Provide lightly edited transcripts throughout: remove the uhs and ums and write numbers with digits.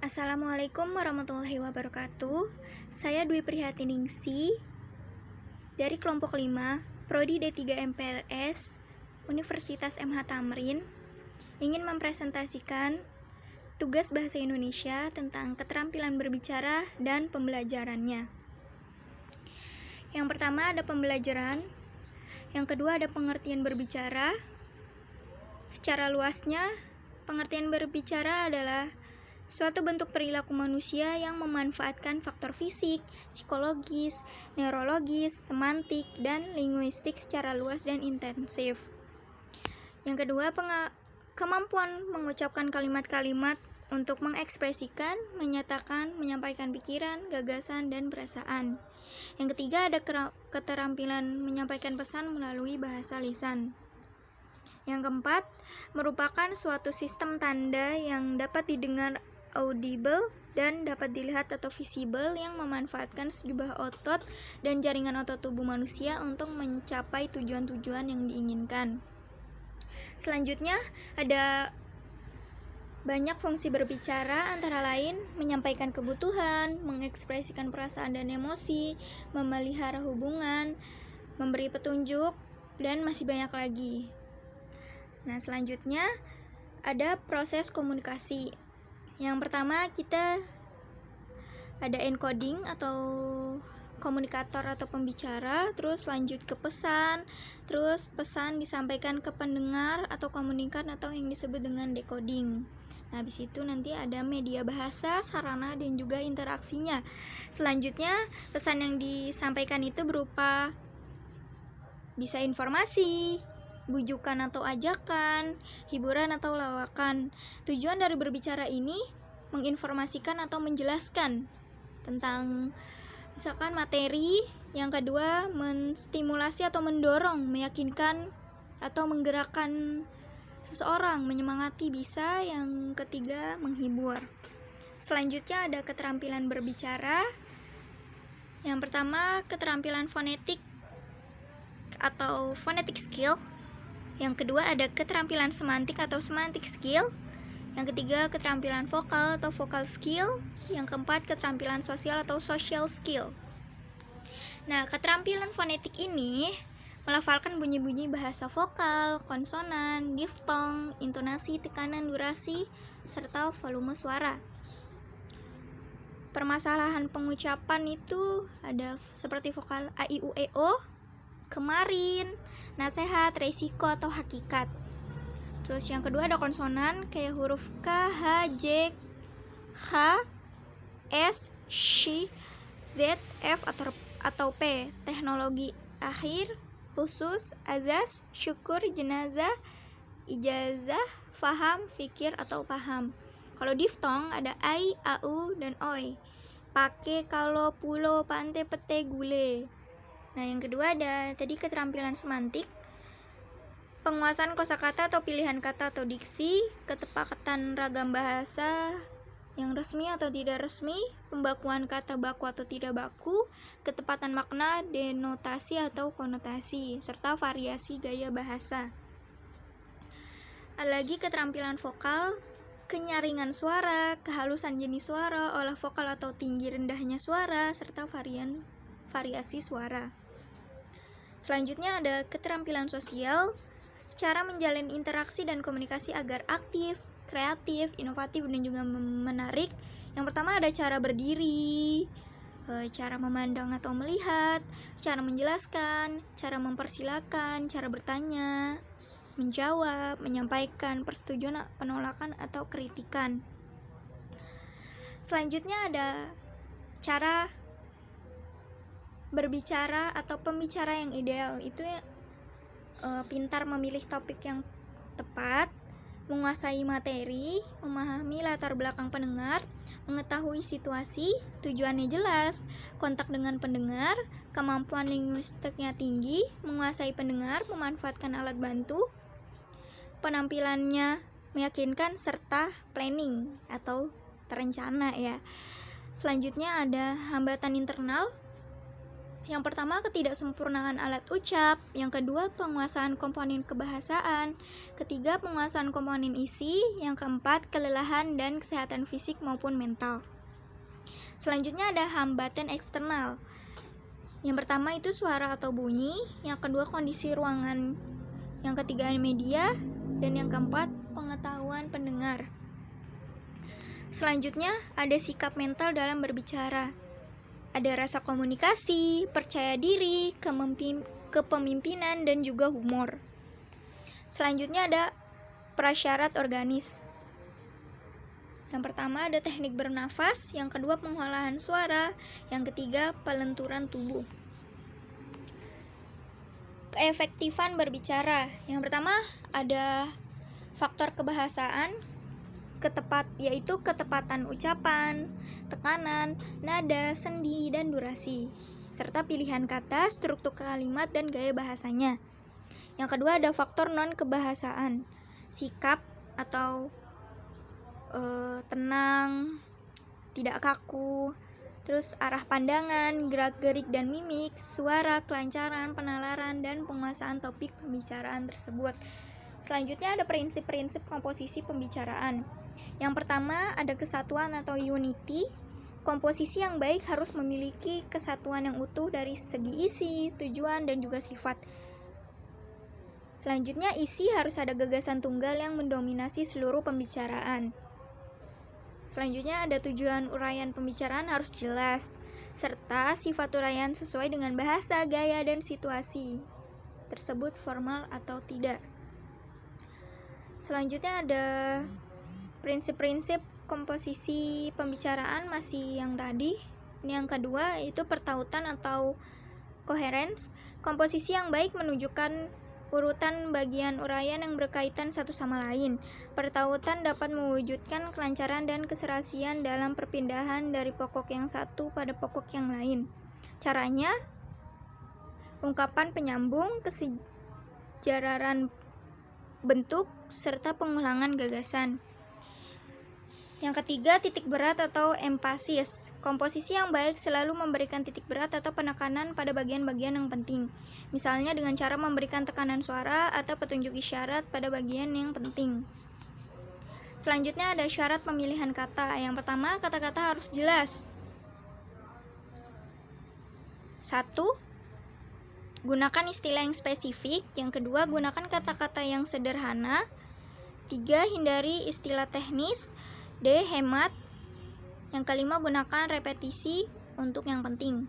Assalamualaikum warahmatullahi wabarakatuh. Saya Dwi Prihatiningsi dari kelompok 5, Prodi D3 MPRS, Universitas MH Tamrin, ingin mempresentasikan tugas bahasa Indonesia tentang keterampilan berbicara dan pembelajarannya. Yang pertama ada pembelajaran, yang kedua ada pengertian berbicara. Secara luasnya, pengertian berbicara adalah suatu bentuk perilaku manusia yang memanfaatkan faktor fisik, psikologis, neurologis, semantik, dan linguistik secara luas dan intensif. Yang kedua, kemampuan mengucapkan kalimat-kalimat untuk mengekspresikan, menyatakan, menyampaikan pikiran, gagasan, dan perasaan. Yang ketiga, ada keterampilan menyampaikan pesan melalui bahasa lisan. Yang keempat, merupakan suatu sistem tanda yang dapat didengar audible dan dapat dilihat atau visible yang memanfaatkan sejumlah otot dan jaringan otot tubuh manusia untuk mencapai tujuan-tujuan yang diinginkan. Selanjutnya, ada banyak fungsi berbicara, antara lain menyampaikan kebutuhan, mengekspresikan perasaan dan emosi, memelihara hubungan, memberi petunjuk, dan masih banyak lagi. Nah, selanjutnya ada proses komunikasi. Yang pertama, kita ada encoding atau komunikator atau pembicara, terus lanjut ke pesan, terus pesan disampaikan ke pendengar atau komunikan atau yang disebut dengan decoding. Nah, habis itu nanti ada media bahasa, sarana, dan juga interaksinya. Selanjutnya, pesan yang disampaikan itu berupa bisa informasi, bujukan atau ajakan, hiburan atau lawakan. Tujuan dari berbicara ini menginformasikan atau menjelaskan tentang misalkan materi. Yang kedua, menstimulasi atau mendorong, meyakinkan atau menggerakkan seseorang, menyemangati bisa. Yang ketiga, menghibur. Selanjutnya ada keterampilan berbicara. Yang pertama, keterampilan fonetik atau phonetic skill. Yang kedua ada keterampilan semantik atau semantic skill. Yang ketiga keterampilan vokal atau vocal skill. Yang keempat keterampilan sosial atau social skill. Nah, keterampilan fonetik ini melafalkan bunyi-bunyi bahasa vokal, konsonan, diftong, intonasi, tekanan, durasi, serta volume suara. Permasalahan pengucapan itu ada seperti vokal a, i, u, e, o, kemarin, nasihat, resiko, atau hakikat. Terus yang kedua ada konsonan kayak huruf K, H, J, H, S, Sh, Z, F, atau P. Teknologi akhir, khusus, azas, syukur, jenazah, ijazah, faham, fikir, atau paham. Kalau diftong ada ai, au, dan oi. Pake, kalau, pulo, pante, pete, gule. Nah, yang kedua ada tadi keterampilan semantik, penguasaan kosakata atau pilihan kata atau diksi, ketepakatan ragam bahasa yang resmi atau tidak resmi, pembakuan kata baku atau tidak baku, ketepatan makna, denotasi atau konotasi, serta variasi gaya bahasa. Ada lagi keterampilan vokal, kenyaringan suara, kehalusan jenis suara, olah vokal atau tinggi rendahnya suara, serta variasi suara. Selanjutnya ada keterampilan sosial, cara menjalin interaksi dan komunikasi agar aktif, kreatif, inovatif, dan juga menarik. Yang pertama ada cara berdiri, cara memandang atau melihat, cara menjelaskan, cara mempersilakan, cara bertanya, menjawab, menyampaikan persetujuan, penolakan, atau kritikan. Selanjutnya ada cara berbicara atau pembicara yang ideal, itu pintar memilih topik yang tepat, menguasai materi, memahami latar belakang pendengar, mengetahui situasi, tujuannya jelas, kontak dengan pendengar, kemampuan linguistiknya tinggi, menguasai pendengar, memanfaatkan alat bantu, penampilannya meyakinkan, serta planning atau terencana ya. Selanjutnya ada hambatan internal, Yang pertama, ketidaksempurnaan alat ucap. Yang kedua, penguasaan komponen kebahasaan. Ketiga, penguasaan komponen isi. Yang keempat, kelelahan dan kesehatan fisik maupun mental. Selanjutnya ada hambatan eksternal. Yang pertama itu suara atau bunyi. Yang kedua, kondisi ruangan. Yang ketiga, media. Dan yang keempat, pengetahuan pendengar. Selanjutnya ada sikap mental dalam berbicara. Ada rasa komunikasi, percaya diri, kepemimpinan, dan juga humor. Selanjutnya ada prasyarat organis. Yang pertama ada teknik bernafas, yang kedua pengolahan suara, yang ketiga pelenturan tubuh. Keefektifan berbicara. Yang pertama ada faktor kebahasaan, yaitu ketepatan ucapan, tekanan, nada, sendi, dan durasi, serta pilihan kata, struktur kalimat, dan gaya bahasanya. Yang kedua ada faktor non-kebahasaan, sikap atau tenang, tidak kaku, terus arah pandangan, gerak-gerik dan mimik, suara, kelancaran, penalaran, dan penguasaan topik pembicaraan tersebut. Selanjutnya ada prinsip-prinsip komposisi pembicaraan. Yang pertama ada kesatuan atau unity. Komposisi yang baik harus memiliki kesatuan yang utuh dari segi isi, tujuan, dan juga sifat. Selanjutnya isi harus ada gagasan tunggal yang mendominasi seluruh pembicaraan. Selanjutnya ada tujuan uraian pembicaraan harus jelas, serta sifat uraian sesuai dengan bahasa, gaya, dan situasi tersebut formal atau tidak. Selanjutnya ada prinsip-prinsip komposisi pembicaraan masih yang tadi. Ini yang kedua yaitu pertautan atau coherence. Komposisi yang baik menunjukkan urutan bagian uraian yang berkaitan satu sama lain. Pertautan dapat mewujudkan kelancaran dan keserasian dalam perpindahan dari pokok yang satu pada pokok yang lain. Caranya, ungkapan penyambung, kesejararan bentuk, serta pengulangan gagasan. Yang ketiga, titik berat atau emphasis. Komposisi yang baik selalu memberikan titik berat atau penekanan pada bagian-bagian yang penting. Misalnya dengan cara memberikan tekanan suara atau petunjuk isyarat pada bagian yang penting. Selanjutnya ada syarat pemilihan kata. Yang pertama, kata-kata harus jelas. 1. Gunakan istilah yang spesifik. Yang kedua, gunakan kata-kata yang sederhana. 3. Hindari istilah teknis. D. Hemat. Yang kelima, gunakan repetisi untuk yang penting.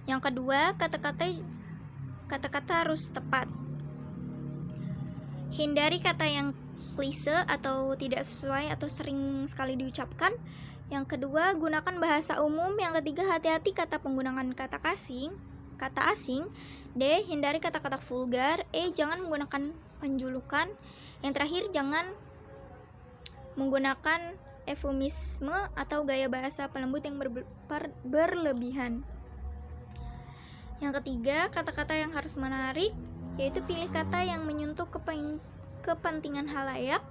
Yang kedua, kata-kata harus tepat. Hindari kata yang klise atau tidak sesuai atau sering sekali diucapkan. Yang kedua, gunakan bahasa umum. Yang ketiga, hati-hati kata penggunaan kata asing. D. Hindari kata-kata vulgar. E. Jangan menggunakan penjulukan. Yang terakhir, jangan menggunakan eufemisme atau gaya bahasa pelembut yang berlebihan. Yang ketiga, kata-kata yang harus menarik, yaitu pilih kata yang menyentuh kepentingan halayak.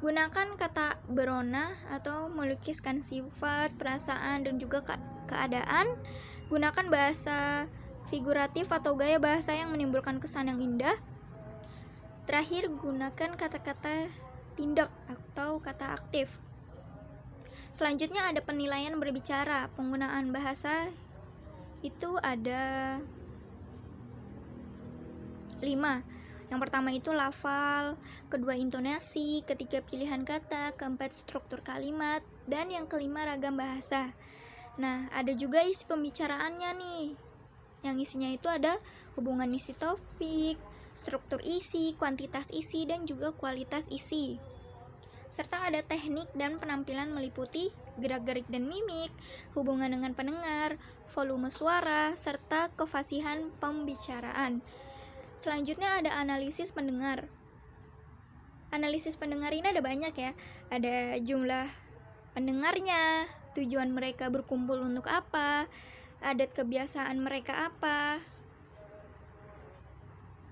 Gunakan kata berona atau melukiskan sifat, perasaan, dan juga keadaan. Gunakan bahasa figuratif atau gaya bahasa yang menimbulkan kesan yang indah. Terakhir, gunakan kata-kata tindak atau kata aktif. Selanjutnya ada penilaian berbicara. Penggunaan bahasa itu ada 5. Yang pertama itu lafal, kedua intonasi, ketiga pilihan kata, keempat struktur kalimat, dan yang kelima ragam bahasa. Nah, ada juga isi pembicaraannya nih. Yang isinya itu ada hubungan isi topik, struktur isi, kuantitas isi, dan juga kualitas isi. Serta ada teknik dan penampilan meliputi gerak-gerik dan mimik, hubungan dengan pendengar, volume suara, serta kefasihan pembicaraan. Selanjutnya ada analisis pendengar. Analisis pendengar ini ada banyak ya. Ada jumlah pendengarnya, tujuan mereka berkumpul untuk apa, adat kebiasaan mereka apa,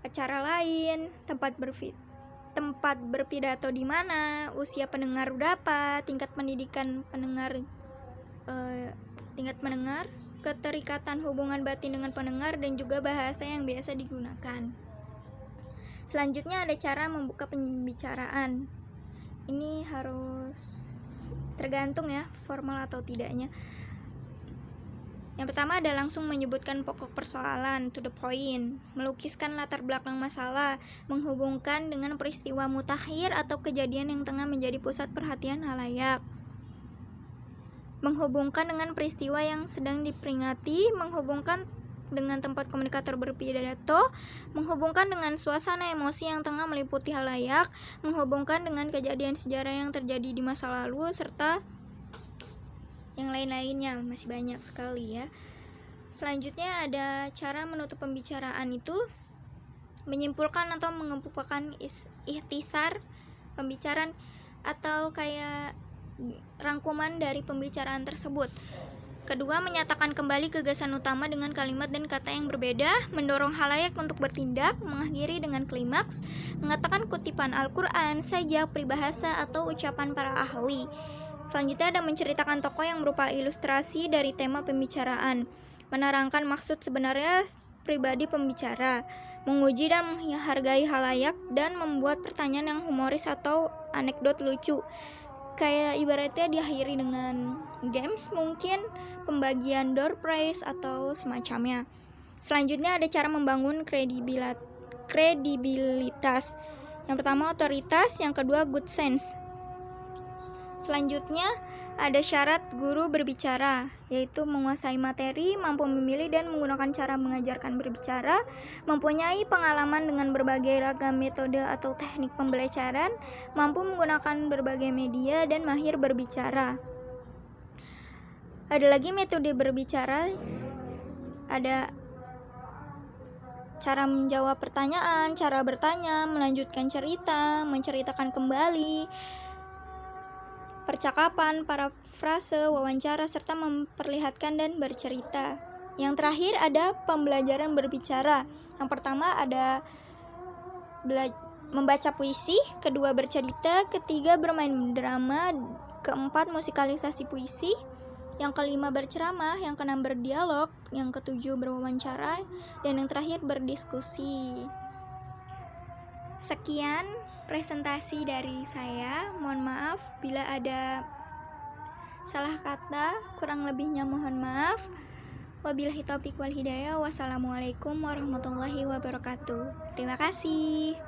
acara lain, tempat berpidato di mana, usia pendengar berapa, tingkat pendidikan pendengar tingkat mendengar, keterikatan hubungan batin dengan pendengar, dan juga bahasa yang biasa digunakan. Selanjutnya ada cara membuka pembicaraan. Ini harus tergantung ya, formal atau tidaknya. Yang pertama ada langsung menyebutkan pokok persoalan, to the point, melukiskan latar belakang masalah, menghubungkan dengan peristiwa mutakhir atau kejadian yang tengah menjadi pusat perhatian halayak, menghubungkan dengan peristiwa yang sedang diperingati, menghubungkan dengan tempat komunikator berpidato, menghubungkan dengan suasana emosi yang tengah meliputi halayak, menghubungkan dengan kejadian sejarah yang terjadi di masa lalu, serta yang lain-lainnya. Masih banyak sekali ya. Selanjutnya ada cara menutup pembicaraan itu menyimpulkan atau mengemukakan ikhtisar pembicaraan atau kayak rangkuman dari pembicaraan tersebut. Kedua, menyatakan kembali gagasan utama dengan kalimat dan kata yang berbeda, mendorong halayak untuk bertindak, mengakhiri dengan klimaks, mengatakan kutipan Al-Quran, sajak, peribahasa, atau ucapan para ahli. Selanjutnya ada menceritakan tokoh yang berupa ilustrasi dari tema pembicaraan, menerangkan maksud sebenarnya pribadi pembicara, menguji dan menghargai halayak, dan membuat pertanyaan yang humoris atau anekdot lucu. Kayak ibaratnya diakhiri dengan games, mungkin pembagian door prize atau semacamnya. Selanjutnya ada cara membangun kredibilitas. Yang pertama otoritas, yang kedua good sense. Selanjutnya ada syarat guru berbicara, yaitu menguasai materi, mampu memilih dan menggunakan cara mengajarkan berbicara, mempunyai pengalaman dengan berbagai ragam metode atau teknik pembelajaran, mampu menggunakan berbagai media, dan mahir berbicara. Ada lagi metode berbicara, ada cara menjawab pertanyaan, cara bertanya, melanjutkan cerita, menceritakan kembali, percakapan, parafrase, wawancara, serta memperlihatkan dan bercerita. Yang terakhir ada pembelajaran berbicara. Yang pertama ada membaca puisi, kedua bercerita, ketiga bermain drama, keempat musikalisasi puisi, yang kelima berceramah, yang keenam berdialog, yang ketujuh berwawancara, dan yang terakhir berdiskusi. Sekian presentasi dari saya. Mohon maaf bila ada salah kata, kurang lebihnya mohon maaf. Wabillahi taufiq wal hidayah. Wassalamualaikum warahmatullahi wabarakatuh. Terima kasih.